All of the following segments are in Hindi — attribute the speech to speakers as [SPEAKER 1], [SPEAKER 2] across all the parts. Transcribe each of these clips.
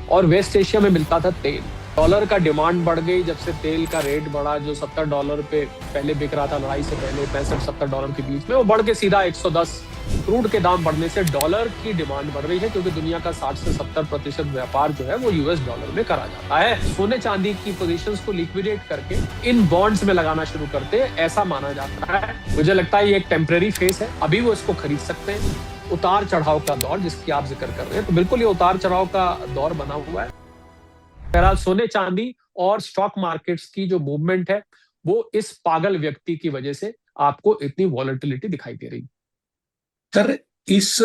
[SPEAKER 1] और वेस्ट एशिया में मिलता था तेल। डॉलर का डिमांड बढ़ गई जब से तेल का रेट बढ़ा, जो $70 पे पहले बिक रहा था लड़ाई से पहले, $65-70 के बीच में, वो बढ़ के सीधा 110। क्रूड के दाम बढ़ने से डॉलर की डिमांड बढ़ रही है, क्योंकि दुनिया का 60 से 70% व्यापार जो है वो यूएस डॉलर में करा जाता है। सोने चांदी की पोजीशंस को लिक्विडेट करके इन बॉन्ड्स में लगाना शुरू करते हैं, ऐसा माना जाता है। मुझे लगता है ये एक टेम्परेरी फेस है, अभी वो इसको खरीद सकते हैं। उतार चढ़ाव का दौर जिसकी आप जिक्र कर रहे हैं, तो बिल्कुल ये उतार चढ़ाव का दौर बना हुआ है। बहरहाल सोने चांदी और स्टॉक मार्केट्स की जो मूवमेंट है वो इस पागल व्यक्ति की वजह से आपको इतनी वॉलेटिलिटी दिखाई दे रही है।
[SPEAKER 2] सर, इस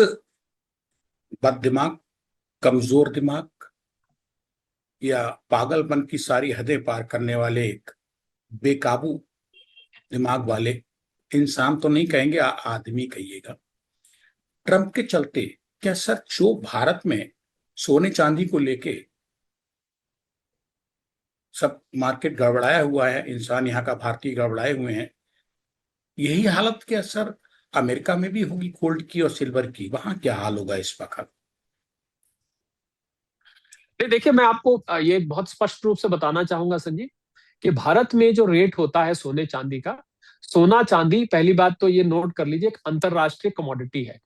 [SPEAKER 2] बद दिमाग, कमजोर दिमाग या पागलपन की सारी हदें पार करने वाले एक बेकाबू दिमाग वाले इंसान तो नहीं कहेंगे, आदमी कहिएगा, ट्रंप के चलते क्या सर जो भारत में सोने चांदी को लेके सब मार्केट गड़बड़ाया हुआ है, इंसान यहाँ का भारतीय गड़बड़ाए हुए हैं, यही हालत क्या सर अमेरिका में भी होगी गोल्ड की और सिल्वर की? वहां क्या हाल होगा इस वक्त?
[SPEAKER 1] देखिए, मैं आपको ये बहुत स्पष्ट रूप से बताना चाहूंगा संजीव कि भारत में जो रेट होता है सोने चांदी का, सोना चांदी, पहली बात तो ये नोट कर लीजिए, एक अंतरराष्ट्रीय कमोडिटी है,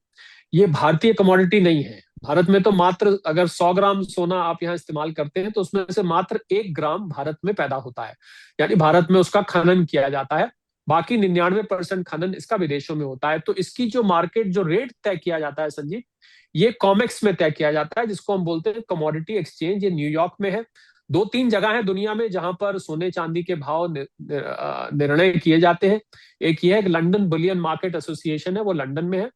[SPEAKER 1] ये भारतीय कमोडिटी नहीं है। भारत में तो मात्र अगर 100 ग्राम सोना आप यहाँ इस्तेमाल करते हैं तो उसमें से मात्र 1 ग्राम भारत में पैदा होता है, यानी भारत में उसका खनन किया जाता है। बाकी 99% खनन इसका विदेशों में होता है। तो इसकी जो मार्केट, जो रेट तय किया जाता है संजीव, ये कॉमेक्स में तय किया जाता है, जिसको हम बोलते हैं कमोडिटी एक्सचेंज। ये न्यूयॉर्क में है। 2-3 जगह है दुनिया में जहां पर सोने चांदी के भाव निर्णय किए जाते हैं। एक ये है, लंदन बुलियन मार्केट एसोसिएशन है, वो लंदन में है।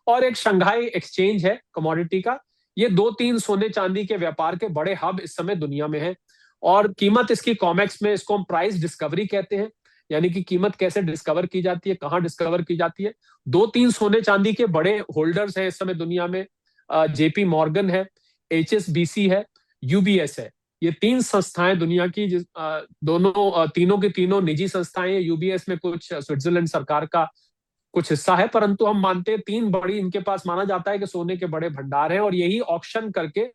[SPEAKER 1] और एक शंघाई एक्सचेंज है कमोडिटी का। ये 2-3 सोने चांदी के व्यापार के बड़े हब इस समय दुनिया में है। और कीमत इसकी कॉमेक्स में, इसको हम प्राइस डिस्कवरी कहते हैं, यानी कि कीमत कैसे डिस्कवर की जाती है, कहाँ डिस्कवर की जाती है। 2-3 सोने चांदी के बड़े होल्डर्स हैं इस समय दुनिया में। जेपी मॉर्गन है, एचएसबीसी है, यूबीएस है। ये 3 संस्थाएं दुनिया की, दोनों तीनों के तीनों निजी संस्थाएं हैं। यूबीएस में कुछ स्विट्जरलैंड सरकार का कुछ हिस्सा है, परंतु हम मानते हैं 3 बड़ी इनके पास, माना जाता है कि सोने के बड़े भंडार हैं, और यही ऑक्शन करके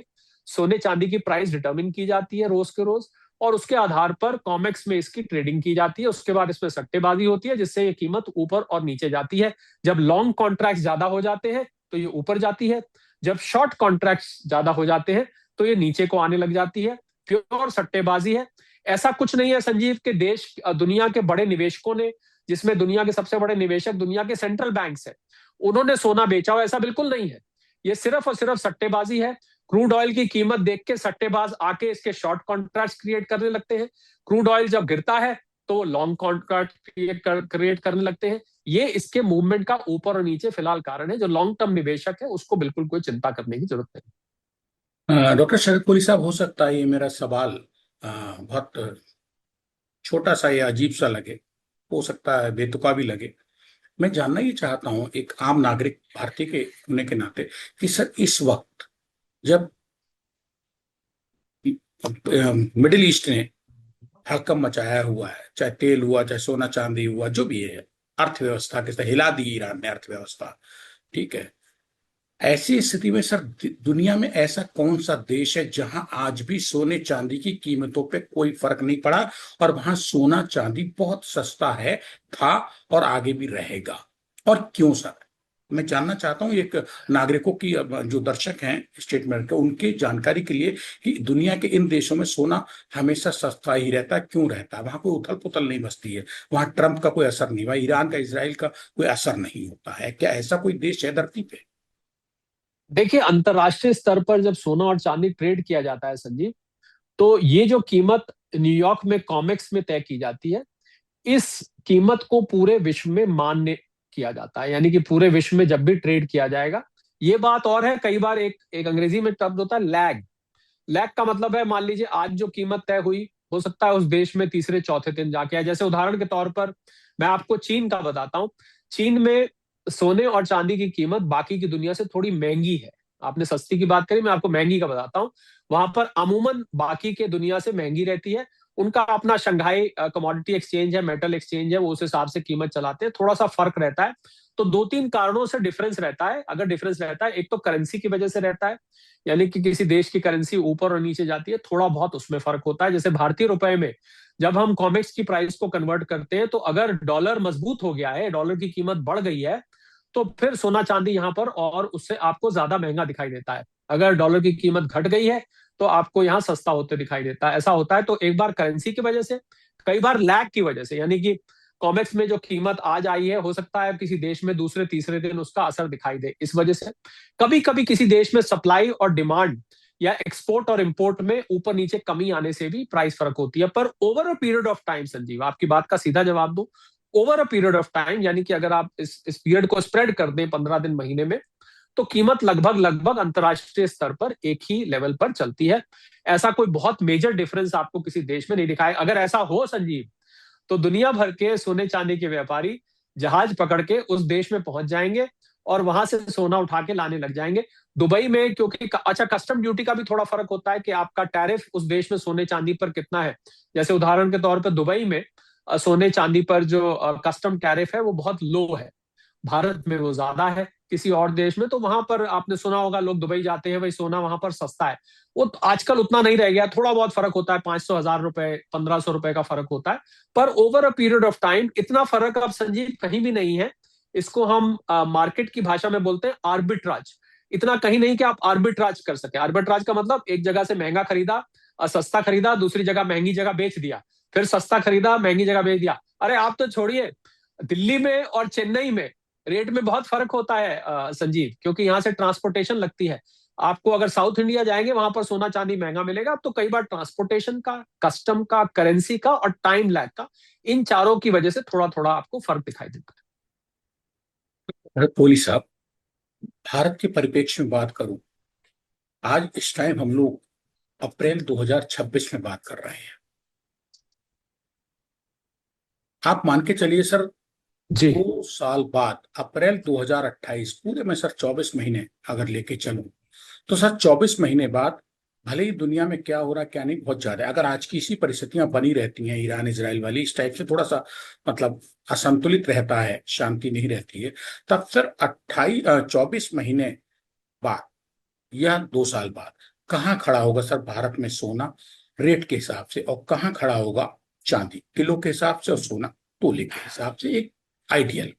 [SPEAKER 1] सोने चांदी की प्राइस डिटरमिन की जाती है रोज के रोज, और उसके आधार पर कॉमेक्स में इसकी ट्रेडिंग की जाती है। उसके बाद इसमें सट्टेबाजी होती है, जिससे ये कीमत ऊपर और नीचे जाती है। जब लॉन्ग कॉन्ट्रैक्ट ज्यादा हो जाते हैं तो ये ऊपर जाती है, जब शॉर्ट कॉन्ट्रैक्ट ज्यादा हो जाते हैं तो ये नीचे को आने लग जाती है। प्योर सट्टेबाजी है। ऐसा कुछ नहीं है संजीव के देश, दुनिया के बड़े निवेशकों ने, जिसमें दुनिया के सबसे बड़े निवेशक दुनिया के सेंट्रल बैंक्स हैं, उन्होंने सोना बेचा हो, ऐसा बिल्कुल नहीं है। ये सिर्फ और सिर्फ सट्टेबाजी है। क्रूड ऑयल की कीमत देख के सट्टेबाज आके इसके शॉर्ट कॉन्ट्रैक्ट्स क्रिएट करने लगते हैं। क्रूड ऑयल जब गिरता है तो वो लॉन्ग कॉन्ट्रैक्ट क्रिएट करने लगते हैं। ये इसके मूवमेंट का ऊपर और नीचे फिलहाल कारण है। जो लॉन्ग टर्म निवेशक है उसको बिल्कुल कोई चिंता करने की जरूरत नहीं।
[SPEAKER 2] डॉक्टर शरद कोली साहब, हो सकता है ये मेरा सवाल बहुत छोटा सा या अजीब सा लगे, हो सकता है बेतुका भी लगे। मैं जानना ये चाहता हूं एक आम नागरिक भारतीय के होने के नाते कि सर इस वक्त जब मिडिल ईस्ट ने हड़कंप मचाया हुआ है, चाहे तेल हुआ, चाहे सोना चांदी हुआ, जो भी है, अर्थव्यवस्था के साथ हिला दी ईरान ने अर्थव्यवस्था, ठीक है। ऐसी स्थिति में सर दुनिया में ऐसा कौन सा देश है जहां आज भी सोने चांदी की कीमतों पे कोई फर्क नहीं पड़ा और वहां सोना चांदी बहुत सस्ता है, था और आगे भी रहेगा? और क्यों सर? मैं जानना चाहता हूं एक नागरिकों की, जो दर्शक हैं स्टेटमेंट के, उनकी जानकारी के लिए कि दुनिया के इन देशों में सोना हमेशा सस्ता ही रहता है, क्यों रहता है? वहां कोई उथल पुथल नहीं बसती है, वहां ट्रंप का कोई असर नहीं, वहां ईरान का, इसराइल का कोई असर नहीं होता है। क्या ऐसा कोई देश है धरती पे?
[SPEAKER 1] देखिए, अंतरराष्ट्रीय स्तर पर जब सोना और चांदी ट्रेड किया जाता है संजीव, तो ये जो कीमत न्यूयॉर्क में कॉमेक्स में तय की जाती है, इस कीमत को पूरे विश्व में मान्य किया जाता है। यानी कि पूरे विश्व में जब भी ट्रेड किया जाएगा, ये बात और है, कई बार एक एक अंग्रेजी में शब्द होता है लैग। लैग का मतलब है, मान लीजिए आज जो कीमत तय हुई, हो सकता है उस देश में तीसरे चौथे दिन जाके आए। जैसे उदाहरण के तौर पर मैं आपको चीन का बताता हूं। चीन में सोने और चांदी की कीमत बाकी की दुनिया से थोड़ी महंगी है। आपने सस्ती की बात करी, मैं आपको महंगी का बताता हूं। वहां पर अमूमन बाकी के दुनिया से महंगी रहती है। उनका अपना शंघाई कमोडिटी एक्सचेंज है, मेटल एक्सचेंज है, वो उस हिसाब से कीमत चलाते हैं, थोड़ा सा फर्क रहता है। तो दो तीन कारणों से डिफरेंस रहता है। अगर डिफरेंस रहता है, एक तो करेंसी की वजह से रहता है, यानी कि किसी देश की करेंसी ऊपर और नीचे जाती है, थोड़ा बहुत उसमें फर्क होता है। जैसे भारतीय रुपए में जब हम कॉमेक्स की प्राइस को कन्वर्ट करते हैं, तो अगर डॉलर मजबूत हो गया है, डॉलर की कीमत बढ़ गई है, तो फिर सोना चांदी यहां पर और उससे आपको ज्यादा महंगा दिखाई देता है। अगर डॉलर की कीमत घट गई है तो आपको यहाँ सस्ता होते दिखाई देता है। ऐसा होता है। तो एक बार करेंसी की वजह से, कई बार लैग की वजह से, यानी कि कॉमेक्स में जो कीमत आज आई है, हो सकता है किसी देश में दूसरे तीसरे दिन उसका असर दिखाई दे। इस वजह से कभी कभी किसी देश में सप्लाई और डिमांड या एक्सपोर्ट और इंपोर्ट में ऊपर नीचे कमी आने से भी प्राइस फर्क होती है। पर over a period of time, Sanjeev, आपकी बात का सीधा जवाब दूं, over a period of time, यानी कि अगर आप इस पीरियड को स्प्रेड कर दें 15 दिन, महीने में, तो कीमत लगभग लगभग अंतरराष्ट्रीय स्तर पर एक ही लेवल पर चलती है। ऐसा कोई बहुत मेजर डिफरेंस आपको किसी देश में नहीं दिखाए। अगर ऐसा हो, संजीव, तो दुनिया भर के सोने चांदी के व्यापारी जहाज पकड़ के उस देश में पहुंच जाएंगे और वहां से सोना उठा के लाने लग जाएंगे। दुबई में, क्योंकि अच्छा, कस्टम ड्यूटी का भी थोड़ा फर्क होता है कि आपका टैरिफ उस देश में सोने चांदी पर कितना है। जैसे उदाहरण के तौर पर दुबई में सोने चांदी पर जो कस्टम टैरिफ है वो बहुत लो है। भारत में वो ज्यादा है, किसी और देश में तो वहां पर आपने सुना होगा, लोग दुबई जाते हैं, भाई सोना वहां पर सस्ता है। वो तो आजकल उतना नहीं रह गया, थोड़ा बहुत फर्क होता है, 500 हजार रुपए, 1500 रुपए का फर्क होता है। पर over a period of time इतना फर्क अब, संजीव, कहीं भी नहीं है। इसको हम मार्केट की भाषा में बोलते हैं आर्बिट्राज। इतना कहीं नहीं कि आप आर्बिट्राज कर सके। आर्बिट्राज का मतलब एक जगह से महंगा खरीदा, सस्ता खरीदा, दूसरी जगह महंगी जगह बेच दिया, फिर सस्ता खरीदा, महंगी जगह बेच दिया। अरे आप तो छोड़िए, दिल्ली में और चेन्नई में रेट में बहुत फर्क होता है, संजीव, क्योंकि यहाँ से ट्रांसपोर्टेशन लगती है। आपको अगर साउथ इंडिया जाएंगे, वहां पर सोना चांदी महंगा मिलेगा, तो कई बार ट्रांसपोर्टेशन का, कस्टम का, करेंसी का और टाइम लैग का, इन चारों की वजह से थोड़ा थोड़ा आपको फर्क दिखाई देता
[SPEAKER 2] अरे कोहली साहब, भारत के परिप्रेक्ष्य में बात करूं, आज इस टाइम हम लोग अप्रैल 2026 में बात कर रहे हैं। आप मान के चलिए सर,
[SPEAKER 1] है। जी।
[SPEAKER 2] 2 साल बाद अप्रैल 2028, पूरे में सर 24 महीने अगर लेके चलूं, तो सर 24 महीने बाद भले ही दुनिया में क्या हो रहा है क्या नहीं बहुत ज्यादा है, अगर आज की इसी परिस्थितियां बनी रहती हैं, ईरान इसराइल वाली इस टाइप से थोड़ा सा मतलब असंतुलित रहता है, शांति नहीं रहती है, तब सर 24 महीने बाद या 2 साल बाद कहाँ खड़ा होगा सर भारत में सोना रेट के हिसाब से, और कहाँ खड़ा होगा चांदी किलो के हिसाब से और सोना तोले के हिसाब से, एक आइडियल।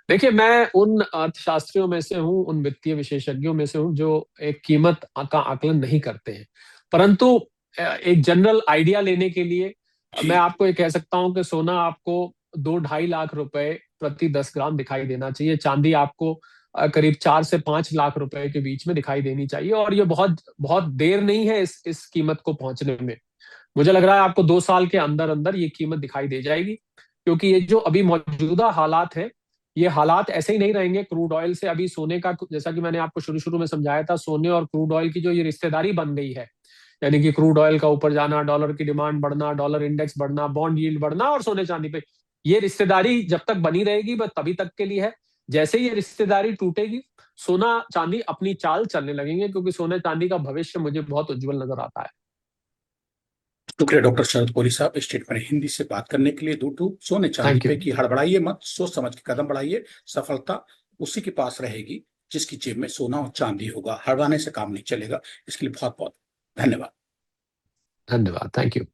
[SPEAKER 1] देखिए, मैं उन अर्थशास्त्रियों में से हूँ, उन वित्तीय विशेषज्ञों में से हूँ जो एक कीमत का आकलन नहीं करते हैं। परंतु एक जनरल आइडिया लेने के लिए
[SPEAKER 2] जी।
[SPEAKER 1] मैं आपको ये कह सकता हूँ कि सोना आपको 2-2.5 लाख रुपए प्रति 10 ग्राम दिखाई देना चाहिए। चांदी आपको करीब 4 से 5 लाख रुपए के बीच में दिखाई देनी चाहिए। और ये बहुत बहुत देर नहीं है इस कीमत को पहुंचने में। मुझे लग रहा है आपको 2 साल के अंदर अंदर ये कीमत दिखाई दे जाएगी, क्योंकि ये जो अभी मौजूदा हालात है, ये हालात ऐसे ही नहीं रहेंगे। क्रूड ऑयल से अभी सोने का, जैसा कि मैंने आपको शुरू शुरू में समझाया था, सोने और क्रूड ऑयल की जो ये रिश्तेदारी बन गई है, यानी कि क्रूड ऑयल का ऊपर जाना, डॉलर की डिमांड बढ़ना, डॉलर इंडेक्स बढ़ना, बॉन्ड यील्ड बढ़ना और सोने चांदी पे, ये रिश्तेदारी जब तक बनी रहेगी बस तभी तक के लिए है। जैसे ही ये रिश्तेदारी टूटेगी, सोना चांदी अपनी चाल चलने लगेंगे, क्योंकि सोने चांदी का भविष्य मुझे बहुत उज्जवल नजर आता है।
[SPEAKER 2] शुक्रिया डॉक्टर शरद कोहली साहब, स्टेटमेंट हिंदी से बात करने के लिए। दूटू सोने चांदी
[SPEAKER 1] थैंक यू।
[SPEAKER 2] पे की हड़बड़ाइए मत, सोच समझ के कदम बढ़ाइए। सफलता उसी के पास रहेगी जिसकी जेब में सोना और चांदी होगा। हड़बड़ाने से काम नहीं चलेगा। इसके लिए बहुत बहुत धन्यवाद।
[SPEAKER 1] धन्यवाद। Thank you.